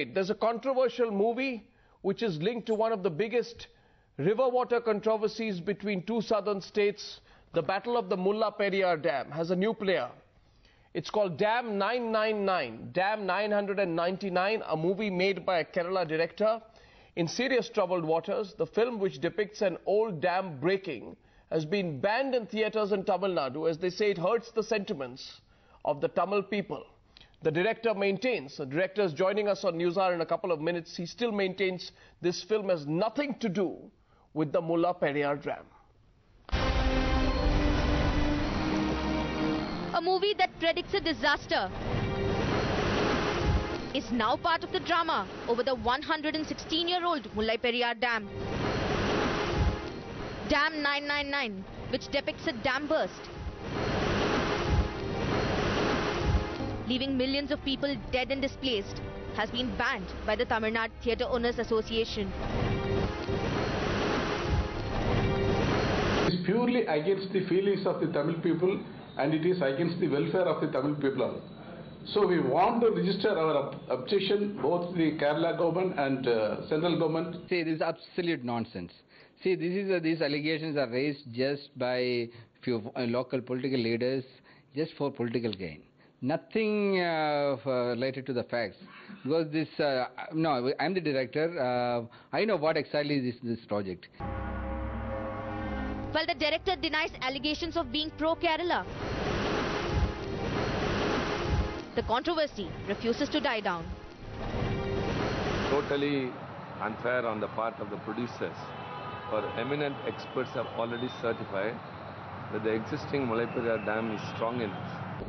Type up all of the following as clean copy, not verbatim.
There's a controversial movie which is linked to one of the biggest river water controversies between two southern states. The Battle of the Mulla Periyar Dam has a new player. It's called DAM999, DAM999, a movie made by a Kerala director in serious troubled waters. The film, which depicts an old dam breaking, has been banned in theatres in Tamil Nadu as they say it hurts the sentiments of the Tamil people. The director maintains, the director is joining us on News Hour in a couple of minutes, he still maintains this film has nothing to do with the Mulla Periyar Dam. A movie that predicts a disaster is now part of the drama over the 116-year-old Mulla Periyar Dam. Dam 999, which depicts a dam burst, leaving millions of people dead and displaced, has been banned by the Tamil Nadu Theatre Owners Association. It is purely against the feelings of the Tamil people, and it is against the welfare of the Tamil people. So we want to register our objection, both the Kerala government and central government. See, this is absolute nonsense. See, these allegations are raised just by few local political leaders, just for political gain. Nothing related to the facts. Because this, no, I'm the director. I know what exactly is this project. Well, the director denies allegations of being pro-Kerala. The controversy refuses to die down. Totally unfair on the part of the producers. Our eminent experts have already certified that the existing Mulla Periyar Dam is strong enough.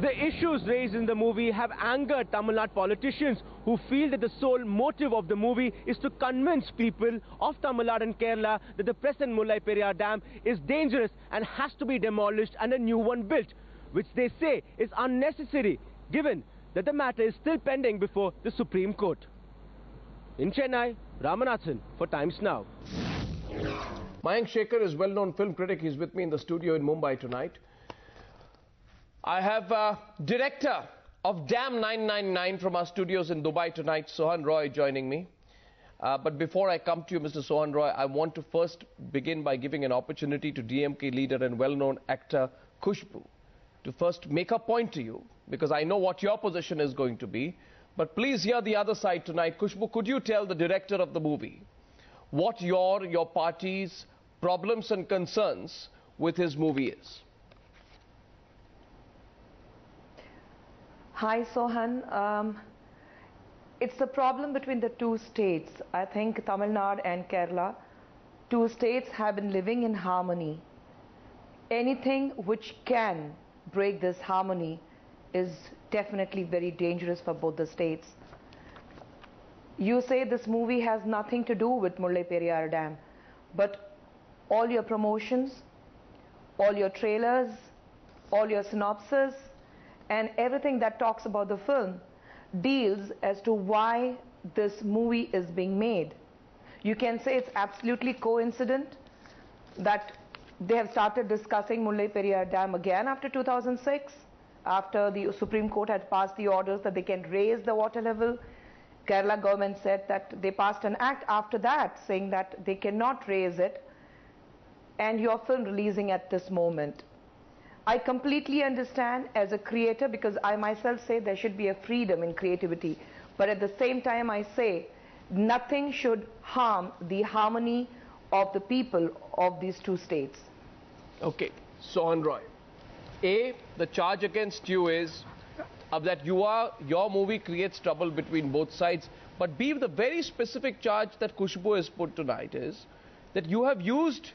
The issues raised in the movie have angered Tamil Nadu politicians who feel that the sole motive of the movie is to convince people of Tamil Nadu and Kerala that the present Mulla Periyar Dam is dangerous and has to be demolished and a new one built, which they say is unnecessary given that the matter is still pending before the Supreme Court. In Chennai, Ramanathan for Times Now. Mayank Shekhar is well-known film critic. He's with me in the studio in Mumbai tonight. I have director of Dam 999 from our studios in Dubai tonight, Sohan Roy, joining me. But before I come to you, Mr. Sohan Roy, I want to first begin by giving an opportunity to DMK leader and well-known actor Khushbu to first make a point to you, because I know what your position is going to be. But please hear the other side tonight. Khushbu, could you tell the director of the movie what your party's problems and concerns with his movie is? Hi Sohan, it's the problem between the two states. I think Tamil Nadu and Kerala, two states have been living in harmony. Anything which can break this harmony is definitely very dangerous for both the states. You say this movie has nothing to do with Mulla Periyar Dam, but all your promotions, all your trailers, all your synopses, and everything that talks about the film deals as to why this movie is being made. You can say it's absolutely coincident that they have started discussing Mulla Periyar Dam again after 2006, after the Supreme Court had passed the orders that they can raise the water level. Kerala government said that they passed an act after that saying that they cannot raise it, and your film releasing at this moment. I completely understand as a creator, because I myself say there should be a freedom in creativity, but at the same time I say nothing should harm the harmony of the people of these two states. Okay, Sohan Roy. A, the charge against you is that your movie creates trouble between both sides. But B, the very specific charge that Khushbu has put tonight is that you have used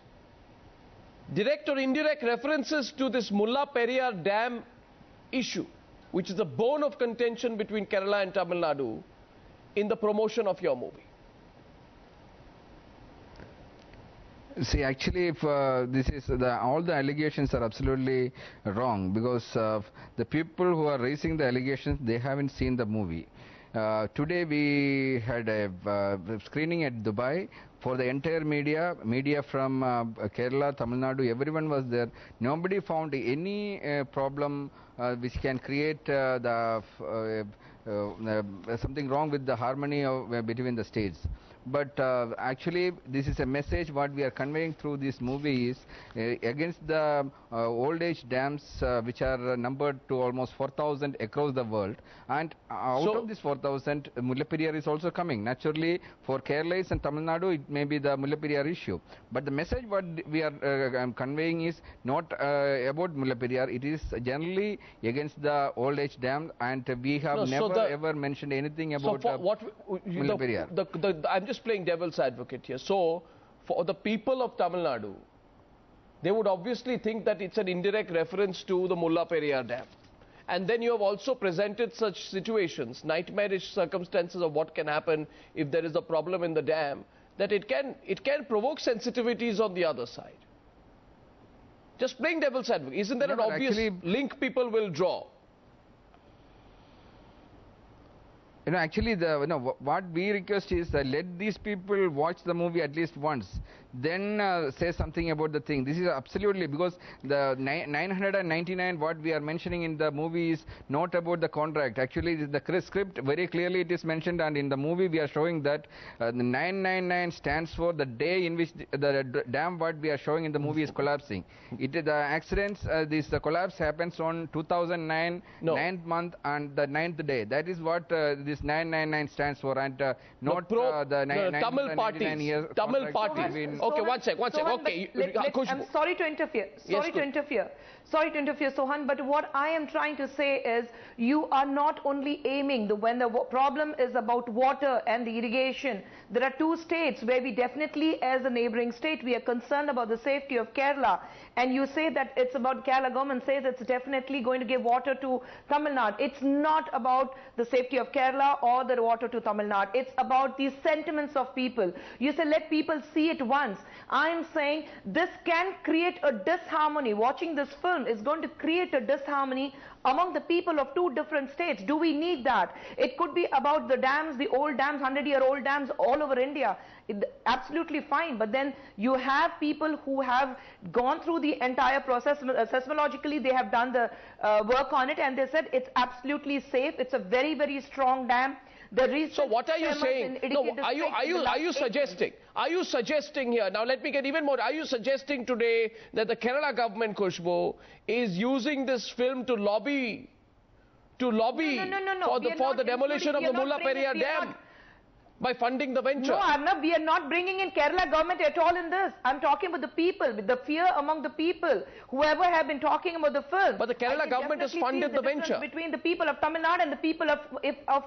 direct or indirect references to this Mulla Periyar Dam issue, which is the bone of contention between Kerala and Tamil Nadu, in the promotion of your movie. See, actually, if this is all the allegations are absolutely wrong, because the people who are raising the allegations, they haven't seen the movie. Today we had a screening at Dubai for the entire media from Kerala, Tamil Nadu, everyone was there. Nobody found any problem which can create the something wrong with the harmony of, between the states. But actually, this is a message what we are conveying through this movie is against the old age dams which are numbered to almost 4,000 across the world. And out of this 4,000, Mullaperiyar is also coming. Naturally, for Kerala and Tamil Nadu, it may be the Mullaperiyar issue. But the message what we are conveying is not about Mullaperiyar. It is generally against the old age dam, and we have never ever mentioned anything about Mullaperiyar. I'm just playing devil's advocate here. So, for the people of Tamil Nadu, they would obviously think that it's an indirect reference to the Mullaperiyar Dam. And then you have also presented such situations, nightmarish circumstances of what can happen if there is a problem in the dam, that it can provoke sensitivities on the other side. Just playing devil's advocate. Isn't there an obvious link people will draw? Actually, what we request is let these people watch the movie at least once, then say something about the thing. This is absolutely, because the 999 what we are mentioning in the movie is not about the contract. Actually, the script very clearly it is mentioned, and in the movie we are showing that the 999 stands for the day in which the dam what we are showing in the movie is collapsing. The accidents, this collapse happens on 2009, 9th month and the 9th day. That is what this 999 stands for, and not the 999 years. Tamil parties. Okay, one sec. Okay, I'm sorry to interfere. Sorry to interfere, Sohan, but what I am trying to say is you are not only aiming when the problem is about water and the irrigation. There are two states where we definitely, as a neighboring state, we are concerned about the safety of Kerala, and you say that it's about Kerala government says it's definitely going to give water to Tamil Nadu. It's not about the safety of Kerala or the water to Tamil Nadu. It's about the sentiments of people. You say let people see it once. I am saying this can create a disharmony. Watching this film is going to create a disharmony among the people of two different states. Do we need that? It could be about the dams, the old dams, 100-year-old dams all over India. Absolutely fine, but then you have people who have gone through the entire process. Seismologically, they have done the work on it, and they said it's absolutely safe. It's a very, very strong dam. So what are you saying? No, are you suggesting? Are you suggesting here? Now let me get even more. Are you suggesting today that the Kerala government, Khushbu, is using this film to lobby for the demolition of the Mullaperiyar Dam by funding the venture? No, we are not bringing in Kerala government at all in this. I'm talking about the people, with the fear among the people, whoever have been talking about the film. But the Kerala government has funded the venture. Between the people of Tamil Nadu and the people of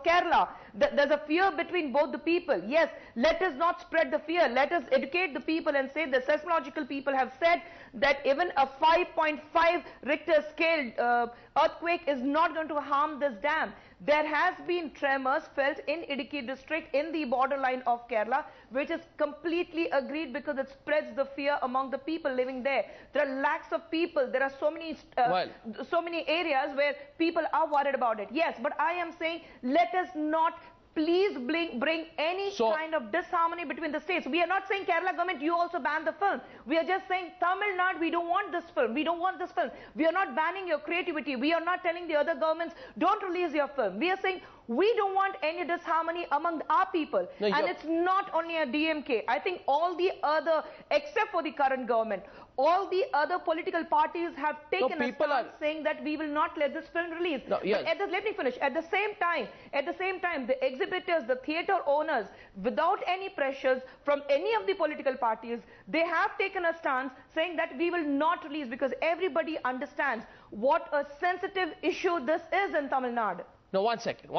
Kerala, there's a fear between both the people. Yes, let us not spread the fear. Let us educate the people and say the seismological people have said that even a 5.5 Richter scale earthquake is not going to harm this dam. There has been tremors felt in Idukki district in the borderline of Kerala, which is completely agreed because it spreads the fear among the people living there. There are lakhs of people. There are so many areas where people are worried about it. Yes, but I am saying let us not please bring any kind of disharmony between the states. We are not saying Kerala government, you also ban the film. We are just saying Tamil Nadu, we don't want this film. We don't want this film. We are not banning your creativity. We are not telling the other governments, don't release your film. We are saying we don't want any disharmony among our people. No, and it's not only a DMK. I think all the other, except for the current government, all the other political parties have taken a stance saying that we will not let this film release. No, yes. But let me finish. At the same time, the exhibitors, the theatre owners, without any pressures from any of the political parties, they have taken a stance saying that we will not release because everybody understands what a sensitive issue this is in Tamil Nadu. No, one second.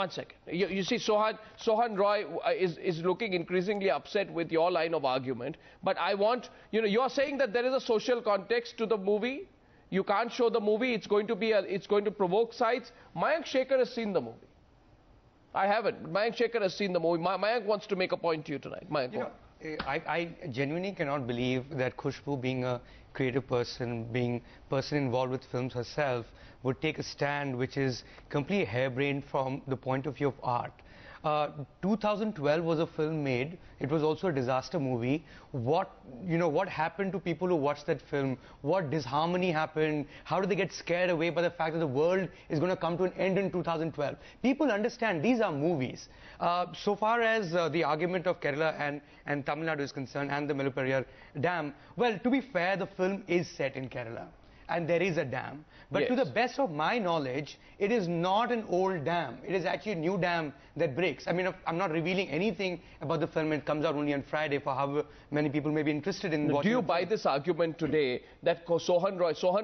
You see, Sohan Roy is looking increasingly upset with your line of argument. But I want, you're saying that there is a social context to the movie. You can't show the movie. It's going to provoke sides. Mayank Shekhar has seen the movie. I haven't. Mayank Shekhar has seen the movie. Mayank wants to make a point to you tonight. Mayank, I genuinely cannot believe that Khushbu, being a creative person, being a person involved with films herself, would take a stand which is completely harebrained from the point of view of art. 2012 was a film made. It was also a disaster movie. What happened to people who watched that film? What disharmony happened? How did they get scared away by the fact that the world is going to come to an end in 2012? People understand these are movies. So far as the argument of Kerala and Tamil Nadu is concerned, and the Mullaperiyar Dam, well, to be fair, the film is set in Kerala. And there is a dam. But to the best of my knowledge, it is not an old dam. It is actually a new dam that breaks. I mean, I'm not revealing anything about the film. It comes out only on Friday for however many people may be interested in watching. Do you buy this argument today that Sohan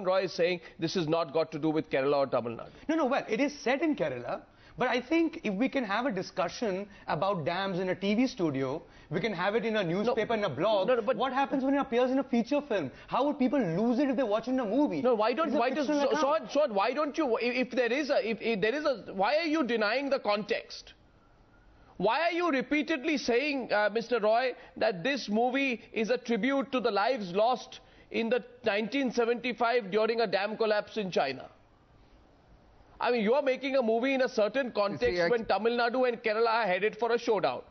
Roy is saying this has not got to do with Kerala or Tamil Nadu? No, well, it is set in Kerala. But I think if we can have a discussion about dams in a TV studio, we can have it in a newspaper, in a blog. But what happens when it appears in a feature film? How would people lose it if they're watching a movie? No, why don't you, if there is a, why are you denying the context? Why are you repeatedly saying, Mr. Roy, that this movie is a tribute to the lives lost in the 1975 during a dam collapse in China? I mean, you are making a movie in a certain context when Tamil Nadu and Kerala are headed for a showdown.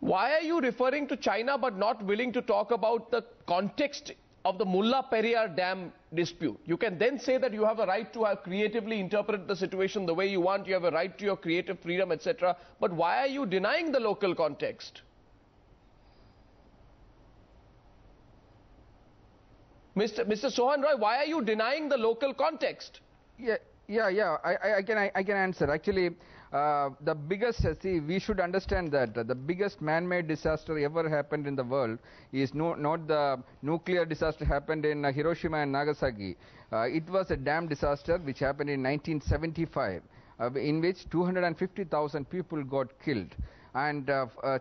Why are you referring to China but not willing to talk about the context of the Mullaperiyar Dam dispute? You can then say that you have a right to have creatively interpret the situation the way you want, you have a right to your creative freedom, etc. But why are you denying the local context? Mr. Sohan Roy, why are you denying the local context? I can answer. Actually, the biggest, we should understand that the biggest man-made disaster ever happened in the world is not the nuclear disaster happened in Hiroshima and Nagasaki. It was a dam disaster which happened in 1975, in which 250,000 people got killed. And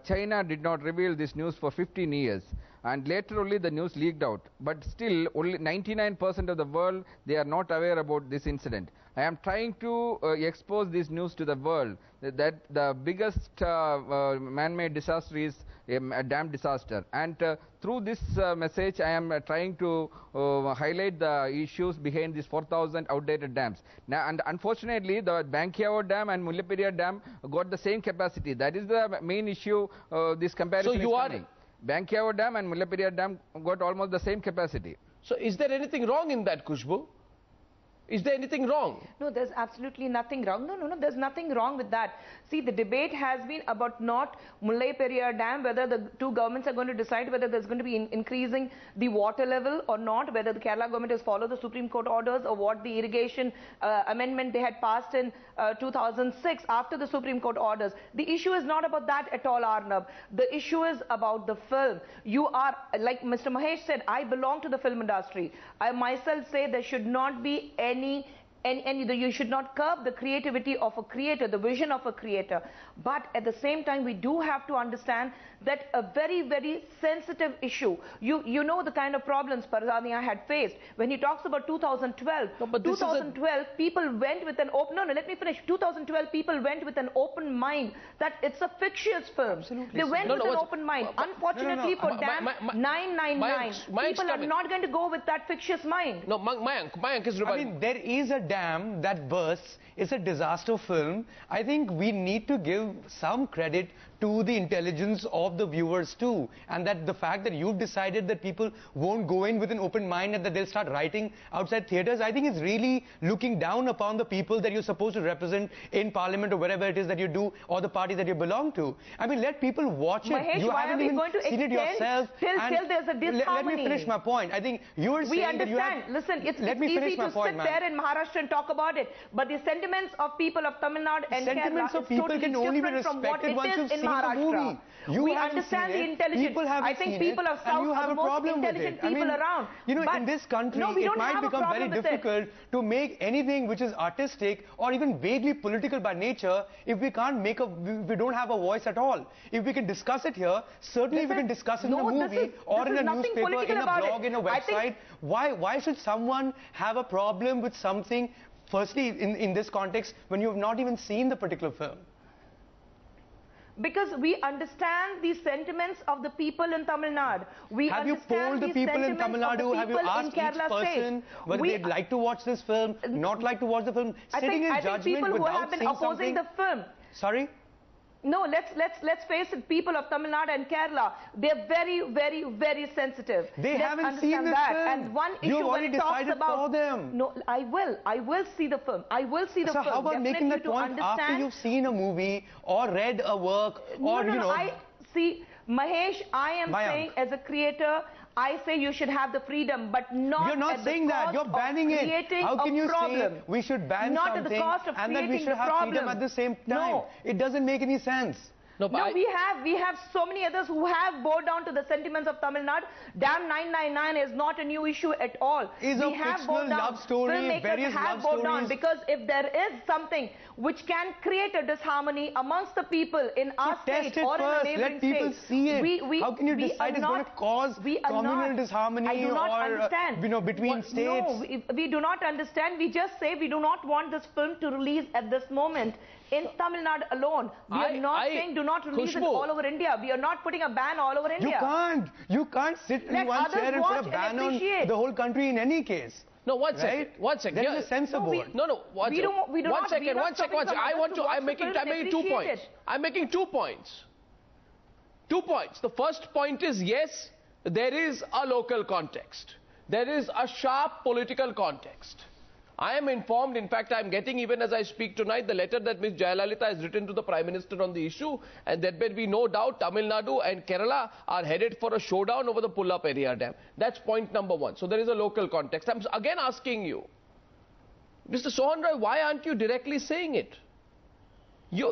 China did not reveal this news for 15 years. And later only the news leaked out. But still, only 99% of the world, they are not aware about this incident. I am trying to expose this news to the world, that the biggest man-made disaster is a dam disaster. And through this message, I am trying to highlight the issues behind these 4,000 outdated dams. Now, and unfortunately, the Bankiao Dam and Mullaperiyar Dam got the same capacity. That is the main issue this comparison is coming. Bankiao Dam and Mullaperiyar Dam got almost the same capacity. So is there anything wrong in that, Khushbu? Is there anything wrong? No, there's absolutely nothing wrong. No, there's nothing wrong with that. See, the debate has been about not Mullaperiyar Dam, whether the two governments are going to decide whether there's going to be increasing the water level or not, whether the Kerala government has followed the Supreme Court orders or what the irrigation amendment they had passed in 2006 after the Supreme Court orders. The issue is not about that at all, Arnab. The issue is about the film. You are, like Mr. Mahesh said, I belong to the film industry. I myself say there should not be you should not curb the creativity of a creator, the vision of a creator. But at the same time, we do have to understand that a very, very sensitive issue. You know the kind of problems Parzania had faced. When he talks about 2012, no, but 2012 people went with an open, let me finish. 2012 people went with an open mind that it's a fictitious film. Absolutely. They went with an open mind. Unfortunately for DAM999, people are not going to go with that fictitious mind. No, Mayank is rebutting. I mean, there is a dam that bursts. It's a disaster film. I think we need to give some credit to the intelligence of the viewers too, and that the fact that you've decided that people won't go in with an open mind and that they'll start writing outside theatres, I think is really looking down upon the people that you're supposed to represent in parliament or wherever it is that you do, or the party that you belong to. I mean, let people watch Mahesh, it. You haven't even seen it yourself. Till there's a disharmony. Let me finish my point. I think you are saying that you have... Listen, it's easy to sit there in Maharashtra and talk about it, but the sentiments of people of Tamil Nadu and Kerala is totally different from what it is in Maharashtra. We understand the intelligence. I think people of South are the most intelligent people around. You know, in this country, it might become very difficult to make anything which is artistic or even vaguely political by nature if we can't make we don't have a voice at all. If we can discuss it here, certainly we can discuss it in a movie or in a newspaper, in a blog, in a website. Why should someone have a problem with something, firstly, in this context, when you have not even seen the particular film? Because we understand the sentiments of the people in Tamil Nadu. Have you polled the people in Tamil Nadu? Have you asked each person whether they'd like to watch this film, not like to watch the film? Sitting in judgment without seeing something. I think people who have been opposing the film. Sorry? No, let's face it, people of Tamil Nadu and Kerala, they're very sensitive. They Let's haven't seen this that. film. And one You've issue when already it talks decided about... for them. No, I will see the film. I will see the So film. how about making that point after you've seen a movie or read a work or, you know... I see, Mahesh, I am Mayank. saying as a creator, I say you should have the freedom, but not You're not at saying the that. cost You're banning of it. creating How can you a problem. say we should ban not something at the cost of and that we creating should the have problem. freedom at the same time? No. It doesn't make any sense. No, but No, we have so many others who have bowed down to the sentiments of Tamil Nadu. DAM999 is not a new issue at all. Is a fictional love story, Filmmakers various have love bowed down stories. because if there is something which can create a disharmony amongst the people in our Test state it or in a first. neighboring Let people state, see it. How can you we decide are it's going to cause communal disharmony I do not or understand. between states? No, we do not understand. We just say we do not want this film to release at this moment in Tamil Nadu alone. We are not saying do not release it all over India. We are not putting a ban all over India. You can't sit in Let one others chair and put a watch ban and on appreciate. the whole country in any case. no, one second. Right? One second. There Here- is a censor board. we do not- One second. we are not stopping from I others want to. watch I'm the making. film I'm and making 2 appreciate points. it. I'm making 2 points. 2 points. The first point is yes, there is a local context. There is a sharp political context. I am informed, in fact, I am getting, even as I speak tonight, the letter that Ms. Jayalalitha has written to the Prime Minister on the issue, and there will be no doubt Tamil Nadu and Kerala are headed for a showdown over the Pulla Periyar Dam. That's point number one. So there is a local context. I'm again asking you, Mr. Sohan Roy, why aren't you directly saying it? Are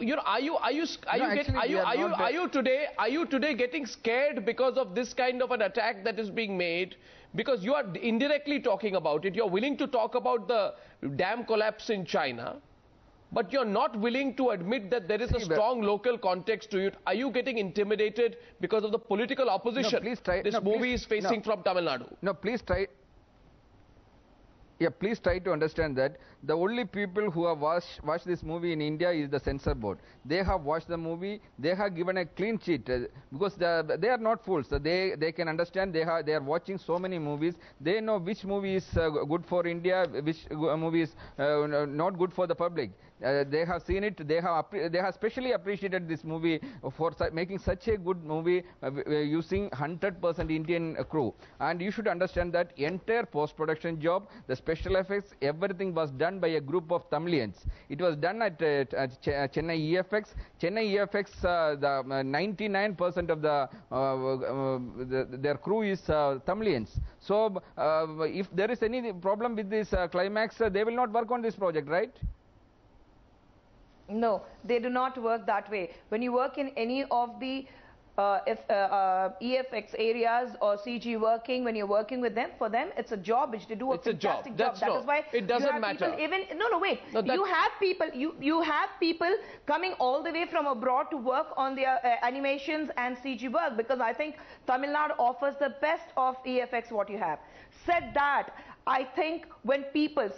you today getting scared because of this kind of an attack that is being made? Because you are indirectly talking about it. You're willing to talk about the dam collapse in China, but you're not willing to admit that there is a strong local context to it. Are you getting intimidated because of the political opposition this movie is facing from Tamil Nadu? No, please try. Yeah, please try to understand that the only people who have watched this movie in India is the censor board. They have watched the movie. They have given a clean sheet because they are not fools. So they can understand. They are watching so many movies. They know which movie is good for India, which movie is not good for the public. They have seen it. They have specially appreciated this movie for making such a good movie using 100% Indian crew. And you should understand that entire post-production job, the special effects, everything was done by a group of Tamilians. It was done at Chennai EFX. Chennai EFX, the 99% of their crew is Tamilians. So if there is any problem with this climax, they will not work on this project, right? No, they do not work that way. When you work in any of the EFX areas or CG working, when you're working with them, for them, it's a job which they do a fantastic job. That is why it doesn't matter. Wait. You have people. You have people coming all the way from abroad to work on their animations and CG work, because I think Tamil Nadu offers the best of EFX what you have. Said that, I think when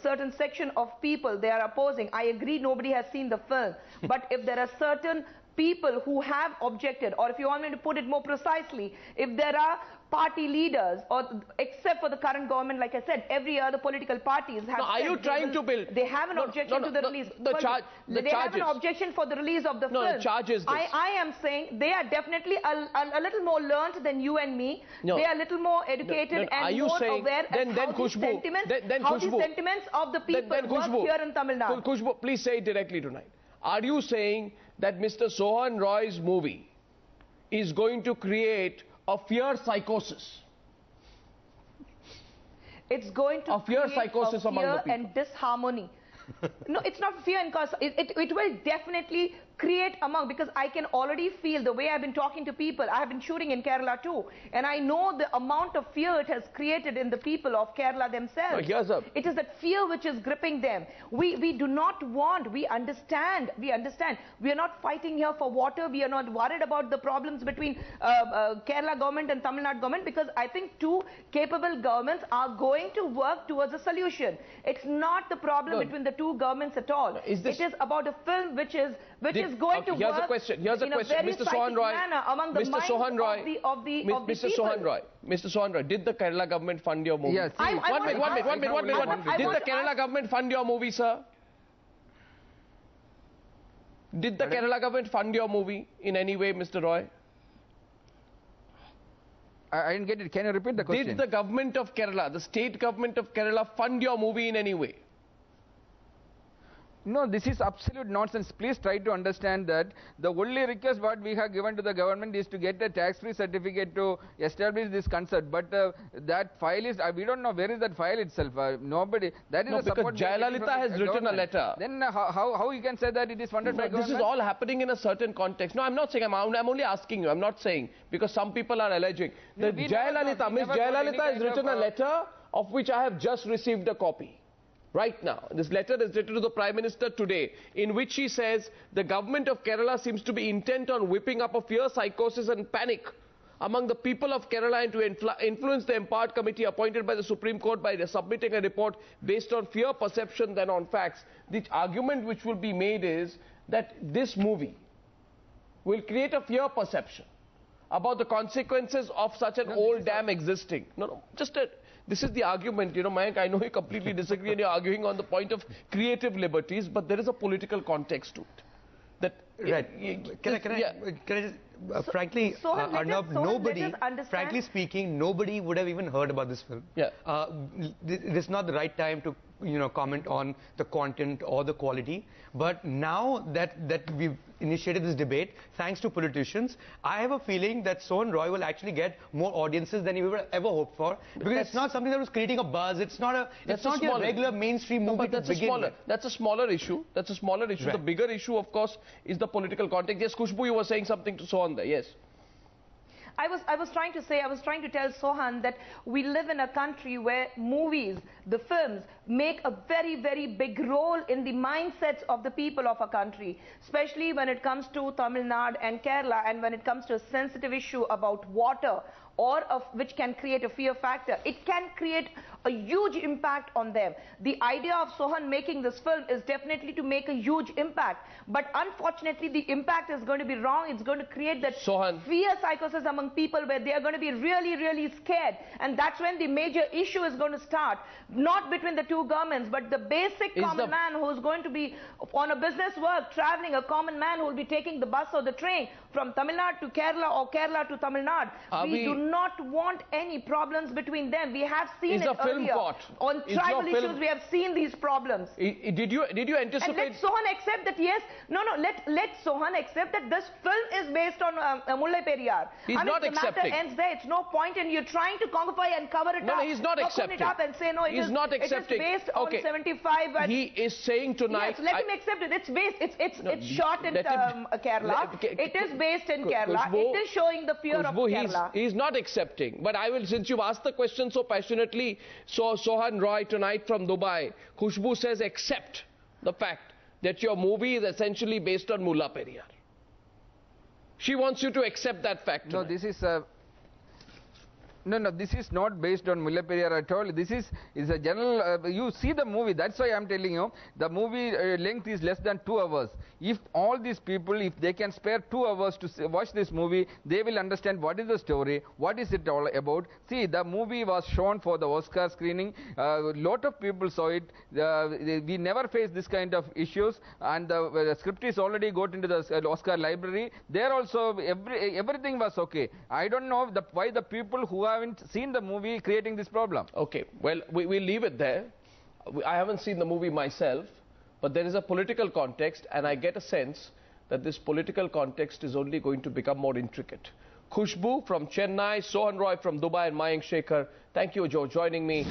certain section of people, they are opposing, I agree nobody has seen the film, but if there are certain people who have objected, or if you want me to put it more precisely, if there are party leaders, or except for the current government, like I said, every other political parties have are you trying to build... They have an objection to the release. They have an objection for the release of the film. No, the charge is this. I am saying they are definitely a little more learned than you and me. No. They are a little more educated and more aware as how the sentiments of the people work here in Tamil Nadu. Khushbu, please say it directly tonight. Are you saying that Mr. Sohan Roy's movie is going to create a fear psychosis? It's going to fear psychosis among the people. And disharmony. No, it's not fear and cause. It will definitely create because I can already feel the way I've been talking to people. I have been shooting in Kerala too, and I know the amount of fear it has created in the people of Kerala themselves. It is that fear which is gripping them. We do not want, we understand. We are not fighting here for water. We are not worried about the problems between Kerala government and Tamil Nadu government, because I think two capable governments are going to work towards a solution. It's not the problem between the two governments at all. It is about a film which is going to work Here's a question. Mr. Sohan Roy, among the Mr. Sohan Roy, Mr. Sohan Roy, did the Kerala government fund your movie? Yes. One minute. Did the Kerala government fund your movie, sir? Did the Kerala government fund your movie in any way, Mr. Roy? I didn't get it. Can you repeat the question? Did the government of Kerala, the state government of Kerala, fund your movie in any way? No, this is absolute nonsense. Please try to understand that the only request what we have given to the government is to get a tax-free certificate to establish this concert. But that file is, we don't know where is that file itself. Nobody. That is no, the because support Jayalalitha has written a letter. Then how you can say that it is funded by government? This is all happening in a certain context. No, I'm not saying. I'm only asking you. I'm not saying because some people are alleging that Jayalalitha, Miss Jayalalitha has written a letter of which I have just received a copy. Right now, this letter is written to the Prime Minister today, in which she says the government of Kerala seems to be intent on whipping up a fear, psychosis and panic among the people of Kerala and to influence the empowered committee appointed by the Supreme Court by submitting a report based on fear perception than on facts. The argument which will be made is that this movie will create a fear perception about the consequences of such an old dam existing. This is the argument, Mayank, I know you completely disagree and you're arguing on the point of creative liberties, but there is a political context to it. Frankly, Arnab, frankly speaking, nobody would have even heard about this film. Yeah. It is not the right time to comment on the content or the quality. But now that we've initiated this debate, thanks to politicians, I have a feeling that Sohan Roy will actually get more audiences than he would ever hoped for. Because it's not something that was creating a buzz. It's not your regular mainstream movie to begin with. That's a smaller issue. That's a smaller issue. Right. The bigger issue, of course, is the political context. Yes, Khushbu, you were saying something to Sohan there. Yes. I was trying to tell Sohan that we live in a country where movies, the films, make a very, very big role in the mindsets of the people of a country, especially when it comes to Tamil Nadu and Kerala, and when it comes to a sensitive issue about water, or which can create a fear factor. It can create a huge impact on them. The idea of Sohan making this film is definitely to make a huge impact. But unfortunately, the impact is going to be wrong. It's going to create that fear psychosis among people where they are going to be really, really scared. And that's when the major issue is going to start. Not between the two governments, but the basic common man who is going to be on a business work, traveling, a common man who will be taking the bus or the train from Tamil Nadu to Kerala or Kerala to Tamil Nadu. We do not want any problems between them. We have seen it earlier. On tribal issues, we have seen these problems. Did you anticipate? And let Sohan accept that, yes, let Sohan accept that this film is based on Mullai Periyar. He's not accepting. The matter ends there. It's no point in you trying to quantify and cover it up. No, he's not accepting. It up and say, no, he's not accepting. It is based on 75. And he is saying tonight. Yes, let him accept it. It's based. It's shot in Kerala. It is based in Kerala. It is showing the fear of Kerala. He's not accepting. But I will, since you've asked the question so passionately, so Sohan Roy tonight from Dubai, Khushbu says accept the fact that your movie is essentially based on Mulla Periyar. She wants you to accept that fact tonight. No, this is No, this is not based on Mullai Periyar at all. This is a general, you see the movie, that's why I am telling you, the movie length is less than 2 hours. If all these people, if they can spare 2 hours to watch this movie, they will understand what is the story, what is it all about. See, the movie was shown for the Oscar screening. Lot of people saw it. We never faced this kind of issues, and the script is already got into the Oscar library. There also, everything was okay. I don't know why the people who haven't seen the movie creating this problem. Okay, well, we'll leave it there. I haven't seen the movie myself, but there is a political context, and I get a sense that this political context is only going to become more intricate. Khushbu from Chennai, Sohan Roy from Dubai, and Mayank Shekhar, thank you for joining me.